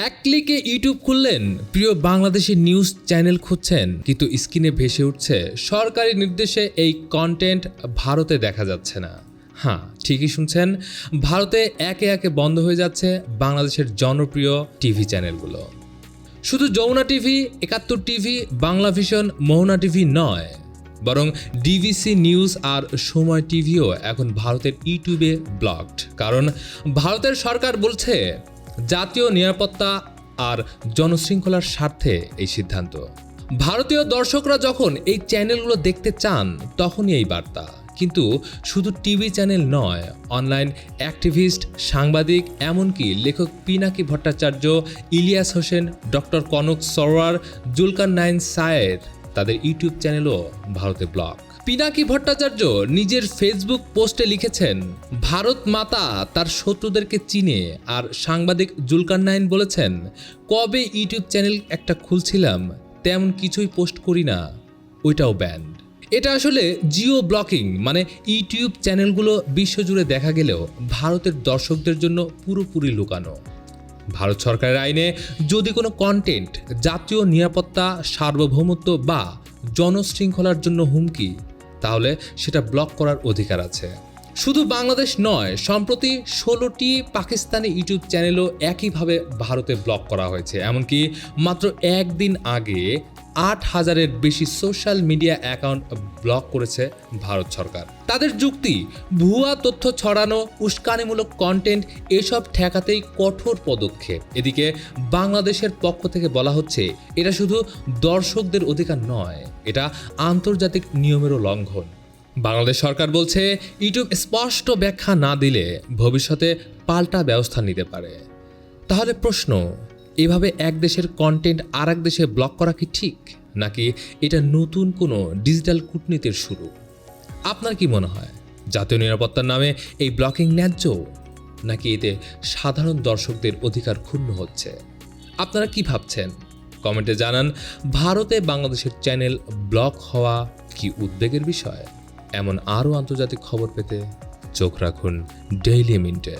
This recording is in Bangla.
এক ক্লিকে ইউটিউব খুললেন, প্রিয় বাংলাদেশি নিউজ চ্যানেল খুঁজছেন, কিন্তু স্ক্রিনে ভেসে উঠছে সরকারি নির্দেশে এই কন্টেন্ট ভারতে দেখা যাচ্ছে না। হ্যাঁ, ঠিকই শুনছেন, ভারতে একে একে বন্ধ হয়ে যাচ্ছে বাংলাদেশের জনপ্রিয় টিভি চ্যানেলগুলো। শুধু Jamuna TV, ৭১ TV, Bangla vision, Mohona TV নয়, বরং ডিভিসি নিউজ আর সময় টিভিও এখন ভারতের ইউটিউবে ব্লকড। কারণ ভারতের সরকার বলছে জাতীয় নিরাপত্তা আর জনশৃঙ্খলার স্বার্থে এই সিদ্ধান্ত। ভারতীয় দর্শকরা যখন এই চ্যানেলগুলো দেখতে চান তখনই এই বার্তা। কিন্তু শুধু টিভি চ্যানেল নয়, অনলাইন অ্যাক্টিভিস্ট, সাংবাদিক, এমনকি লেখক পিনাকি ভট্টাচার্য, ইলিয়াস হোসেন, ডক্টর কনক সরোয়ার, জুলকারনাইন সায়ের, তাদের ইউটিউব চ্যানেলও ভারতে ব্লক। পিনাকি ভট্টাচার্য নিজের ফেসবুক পোস্টে লিখেছেন, ভারত মাতা তার শত্রুদেরকে চিনে। আর সাংবাদিক জুলকারনাইন বলেছেন, কবে ইউটিউব চ্যানেল একটা খুলছিলাম, তেমন কিছুই পোস্ট করি না, ওইটাও ব্যান্ড। এটা আসলে জিও ব্লকিং, মানে ইউটিউব চ্যানেলগুলো বিশ্বজুড়ে দেখা গেলেও ভারতের দর্শকদের জন্য পুরোপুরি লুকানো। ভারত সরকারের আইনে যদি কোনো কন্টেন্ট জাতীয় নিরাপত্তা, সার্বভৌমত্ব বা জনশৃঙ্খলার জন্য হুমকি, তাহলে সেটা ব্লক করার অধিকার আছে। শুধু বাংলাদেশ নয়, সম্প্রতি 16টি পাকিস্তানি ইউটিউব চ্যানেলও একইভাবে ভারতে ব্লক করা হয়েছে। এমনকি মাত্র একদিন আগে ৮,০০০-এর বেশি সোশ্যাল মিডিয়া অ্যাকাউন্ট ব্লক করেছে ভারত সরকার। তাদের যুক্তি, ভুয়া তথ্য ছড়ানো, উস্কানিমূলক কন্টেন্ট, এসব ঠেকাতেই কঠোর পদক্ষেপ। এদিকে বাংলাদেশের পক্ষ থেকে বলা হচ্ছে, এটা শুধু দর্শকদের অধিকার নয়, এটা আন্তর্জাতিক নিয়মেরও লঙ্ঘন। বাংলাদেশ সরকার বলছে, ইউটিউব স্পষ্ট ব্যাখ্যা না দিলে ভবিষ্যতে পাল্টা ব্যবস্থা নিতে পারে। তাহলে প্রশ্ন, এভাবে এক দেশের কন্টেন্ট আর এক দেশে ব্লক করা কি ঠিক, নাকি এটা নতুন কোনো ডিজিটাল কূটনীতির শুরু? আপনার কি মনে হয়, জাতীয় নিরাপত্তার নামে এই ব্লকিং ন্যায্য, নাকি এতে সাধারণ দর্শকদের অধিকার ক্ষুণ্ণ হচ্ছে? আপনারা কি ভাবছেন কমেন্টে জানান। ভারতে বাংলাদেশের চ্যানেল ব্লক হওয়া কি উদ্বেগের বিষয়? এমন আরও আন্তর্জাতিক খবর পেতে চোখ রাখুন ডেইলি মিন্টে।